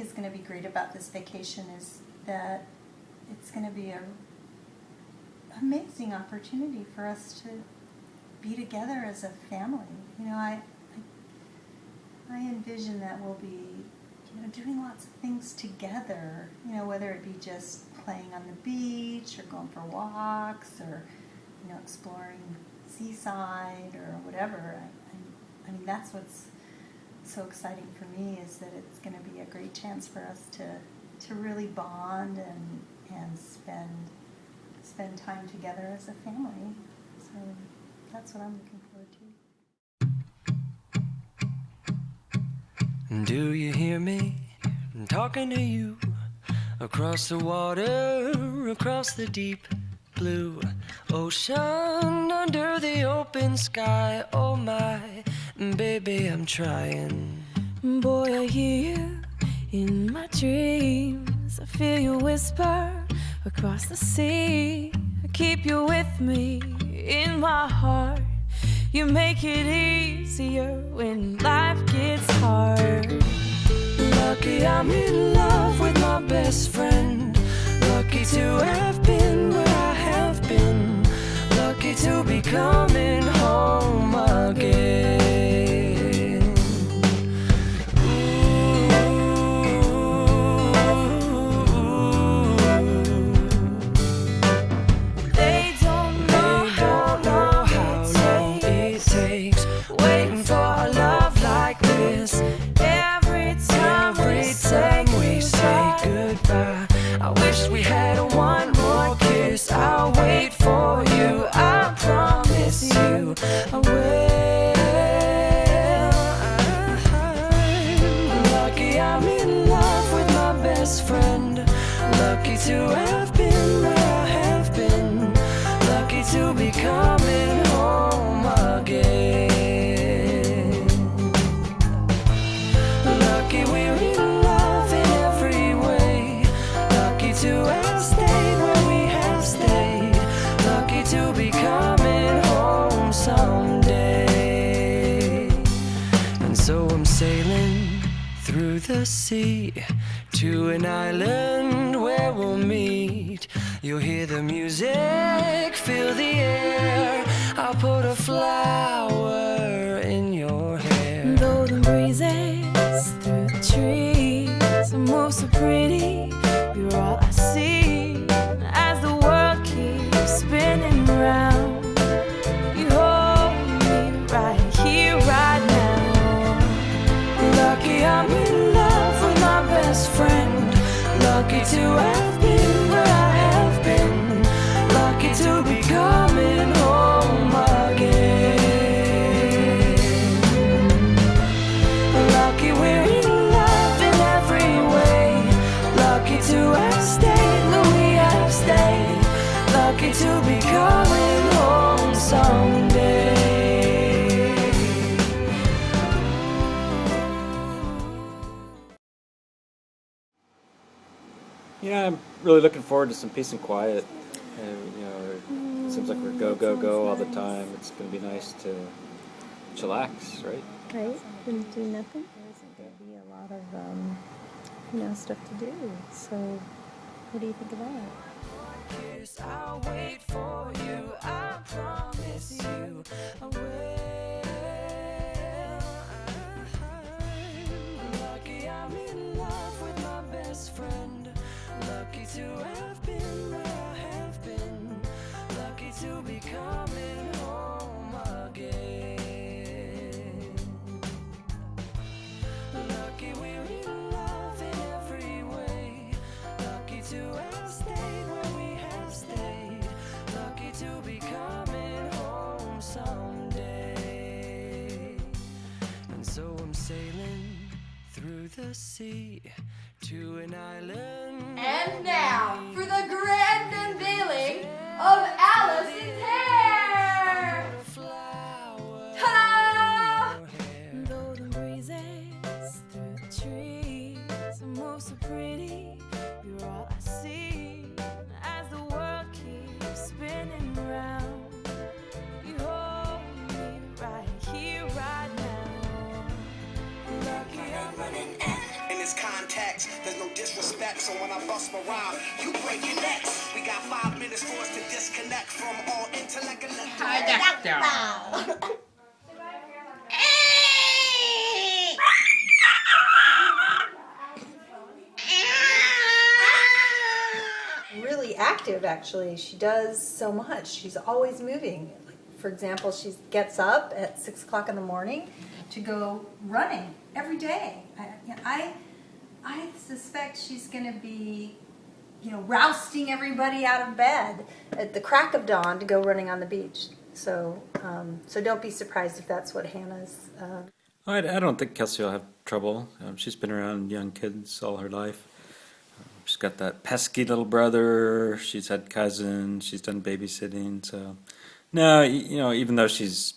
is going to be great about this vacation is that it's going to be an amazing opportunity for us to be together as a family. You know, I envision that we'll be, you know, doing lots of things together, you know, whether it be just playing on the beach or going for walks or, you know, exploring seaside or whatever. I mean, that's what's so exciting for me, is that it's going to be a great chance for us to really bond and spend time together as a family. So that's what I'm looking forward to. Do you hear me? I'm talking to you across the water, across the deep blue ocean, under the open sky. Oh my, baby, I'm trying. Boy, I hear you in my dreams. I feel you whisper across the sea. I keep you with me in my heart. You make it easier when life gets hard. Lucky I'm in love with my best friend. Lucky to have been where I have been. Lucky to be coming home again. They don't know how long it takes waiting for a love like this. every time Every time we say goodbye, I wish we had one more kiss. I'll wait for you, I promise you I will. Lucky I'm in love with my best friend. Lucky to have been where I have been. Lucky to be coming home again. Lucky we're in love in every way. Lucky to have stayed where we have stayed. Lucky to be coming home someday. And so I'm sailing through the sea to an island where we'll meet. You'll hear the music, feel the air. I'll put a flower in your hair. Though the breezes through the trees move so pretty, you're all I see as the world keeps spinning round. You hold me right here, right now. Lucky I'm in love with my best friend. Lucky to have been where I have been. Lucky to be coming home again. Lucky we're in love in every way. Lucky to have stayed where we have stayed. Lucky to be coming home someday. Yeah, I'm really looking forward to some peace and quiet. And, you know, it seems like we're go, go, go all the time. It's going to be nice to chillax, right? Right? And do nothing. There isn't going to be a lot of, stuff to do. So, what do you think of that? Yes, I'll wait for you, I promise you I will. Lucky I'm in love with my best friend. Lucky to have been where I have been. Lucky to be coming home again. Lucky we're in love in every way. Lucky to have stayed where we have stayed. Lucky to be coming home someday. And so I'm sailing through the sea to an island. And now, for the grand unveiling of Allison's hair! Ta-da! Though the breezes through the trees move so pretty, you're all I see as the world keeps spinning round. You hold me right here, right now. Lucky I'm running in this context, intellect. So when I bust my rhyme, you break your necks. We got 5 minutes for us to disconnect from all intellect and really active, actually. She does so much. She's always moving. For example, she gets up at 6 o'clock in the morning to go running every day. I suspect she's going to be, rousting everybody out of bed at the crack of dawn to go running on the beach. So don't be surprised if that's what Hannah's. I don't think Kelsey will have trouble. She's been around young kids all her life. She's got that pesky little brother. She's had cousins. She's done babysitting. So, no, even though she's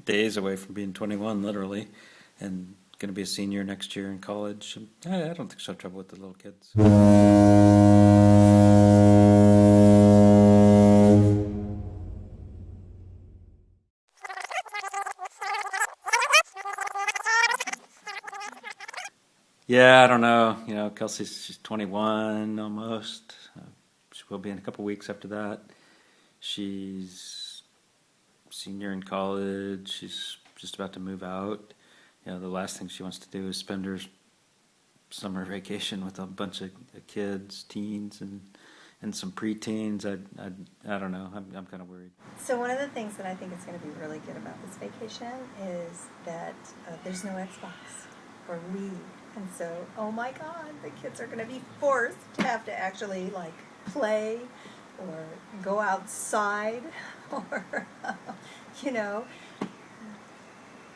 days away from being 21, literally, and going to be a senior next year in college, I don't think she'll have trouble with the little kids. Yeah, I don't know. She's 21 almost. She will be in a couple weeks after that. She's senior in college. She's just about to move out. The last thing she wants to do is spend her summer vacation with a bunch of kids, teens, and some preteens. I don't know. I'm kind of worried. So one of the things that I think is going to be really good about this vacation is that there's no Xbox or Wii. And so, oh my God, the kids are going to be forced to have to actually play or go outside or,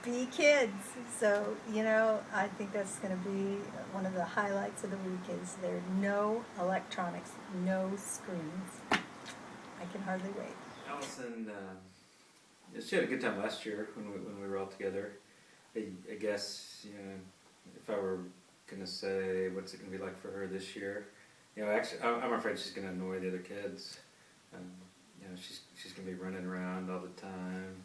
be kids. So, I think that's going to be one of the highlights of the week is there are no electronics, no screens. I can hardly wait. Allison, she had a good time last year when we were all together. I guess, if I were going to say what's it going to be like for her this year, actually, I'm afraid she's going to annoy the other kids. She's going to be running around all the time.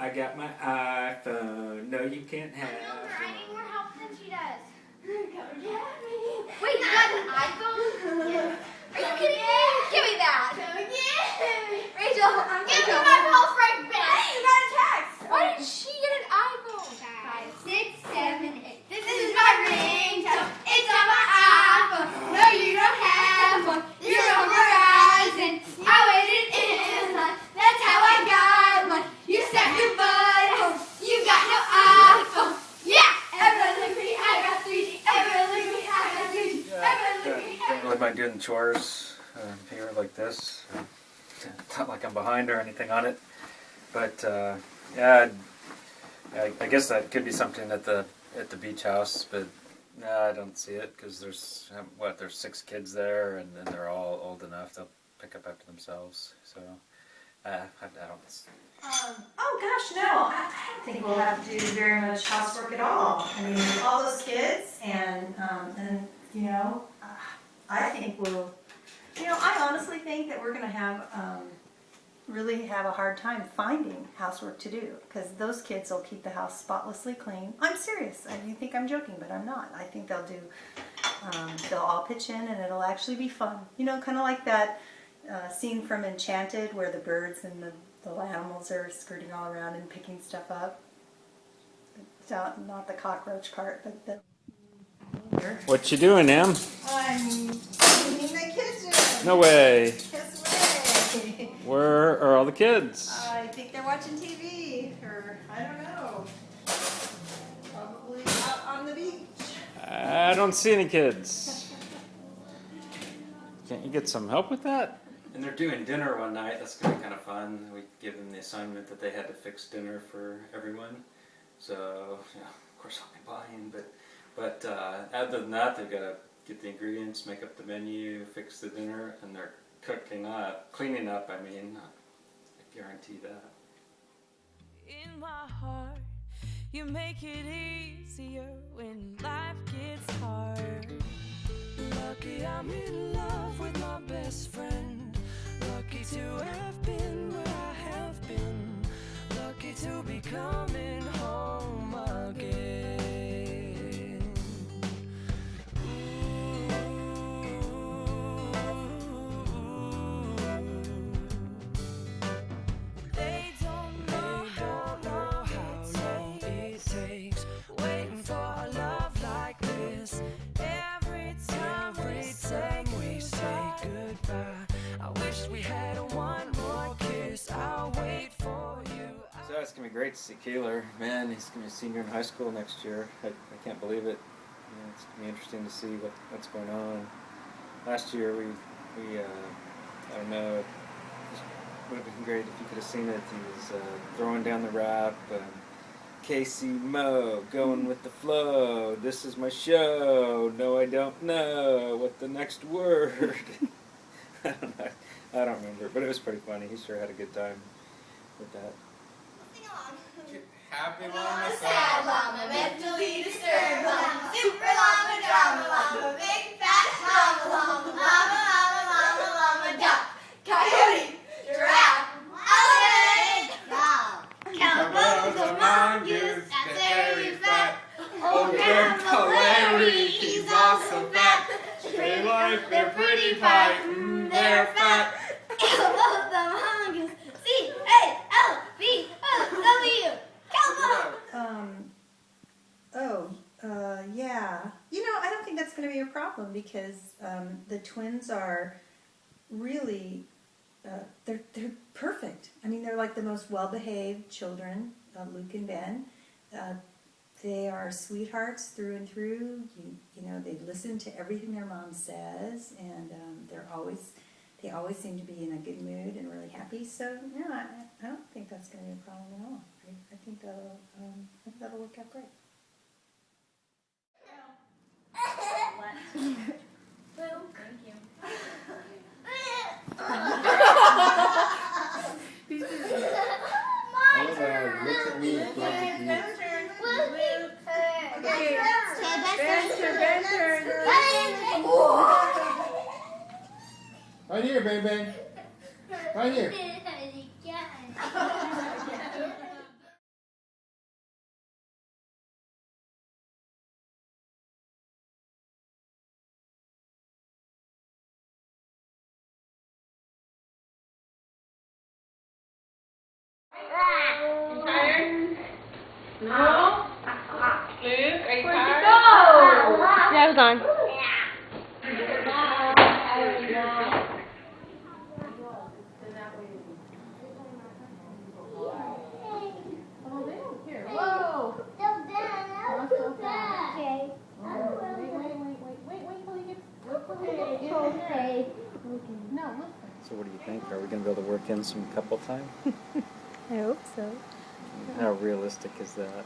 I got my iPhone. No, you can't have. I know, I need more help than she does. Come get me. Wait, you got an iPhone? Yeah. Are you kidding me? Give me that. Come get me. Rachel, give me my pulse right back. Hey, you got a text. Why did she get an iPhone? 5, 6, 7, 8. This is my ringtone. It's on my iPhone. No, you don't have one. You're on Verizon. I waited in line. That's how I got one. You set your butt home. You got no iPhone. Yeah. Everyone look at me. I got 3G. Everyone look at me. I got 3G. Everyone look at me. Don't really mind doing chores here like this. It's not like I'm behind or anything on it. But I guess that could be something at the beach house, but no, I don't see it because there's 6 kids there, and then they're all old enough they'll pick up after themselves. So I don't. Oh gosh, no! I don't think we'll have to do very much housework at all. I mean, all those kids, and I think we'll. I honestly think that we're going to really have a hard time finding housework to do because those kids will keep the house spotlessly clean. I'm serious. You think I'm joking, but I'm not. I think they'll do. They'll all pitch in, and it'll actually be fun. Kind of like that scene from Enchanted where the birds and the animals are skirting all around and picking stuff up. Not the cockroach part, but the. What you doing, Em? I'm cleaning the kitchen. No way. Yes way. Where are all the kids? I think they're watching TV, or I don't know. Probably out on the beach. I don't see any kids. Can't you get some help with that? And they're doing dinner one night. That's going to be kind of fun. We give them the assignment that they had to fix dinner for everyone. So, of course I'll be buying, but other than that, they've got to get the ingredients, make up the menu, fix the dinner, and they're cleaning up, I guarantee that. In my heart, you make it easier when life gets hard. Lucky I'm in love with my best friend. Lucky to have been where I have been. Lucky to be coming home again. Ooh, be great to see Keeler. Man, he's going to be a senior in high school next year. I can't believe it. It's going to be interesting to see what's going on. Last year, we I don't know, it would have been great if you could have seen it. He was throwing down the rap. Casey Mo, going with the flow. This is my show. No, I don't know what the next word. I don't know. I don't remember, but it was pretty funny. He sure had a good time with that. Sing along. Happy llama, Sad llama, mentally disturbed llama, super llama, drama llama, big fat llama, llama, llama, llama, llama, llama, duck, coyote, giraffe, elephant, cowboys, a mongoose, that's very fat. Old Grandpa Larry, he's also fat. They like their pretty pie, they're fat. Elbow the mongoose, C-A-L-B-O-W. Yeah. You know, I don't think that's going to be a problem because the twins are really, they're perfect. I mean, they're like the most well-behaved children, Luke and Ben. They are sweethearts through and through. You know, they listen to everything their mom says, and they always seem to be in a good mood and really happy. So, no, I don't think that's going to be a problem at all. I think that'll work out great. Looks at me and throws at you. Right here, baby. Right here. Yeah, I was on. So what do you think? Are we going to be able to work in some couple time? I hope so. How realistic is that?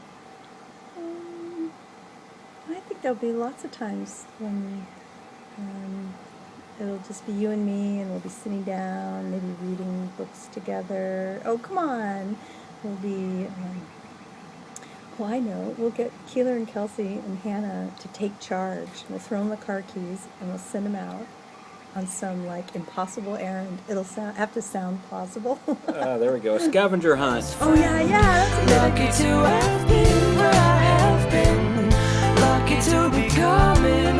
I think there'll be lots of times when it'll just be you and me, and we'll be sitting down, maybe reading books together. Oh, come on. We'll be, well, I know. We'll get Keeler and Kelsey and Hannah to take charge. We'll throw them the car keys, and we'll send them out on some, like, impossible errand. It'll have to sound plausible. There we go. A scavenger hunt. Oh, yeah, that's a good Lucky to have been where I have been. Lucky to be coming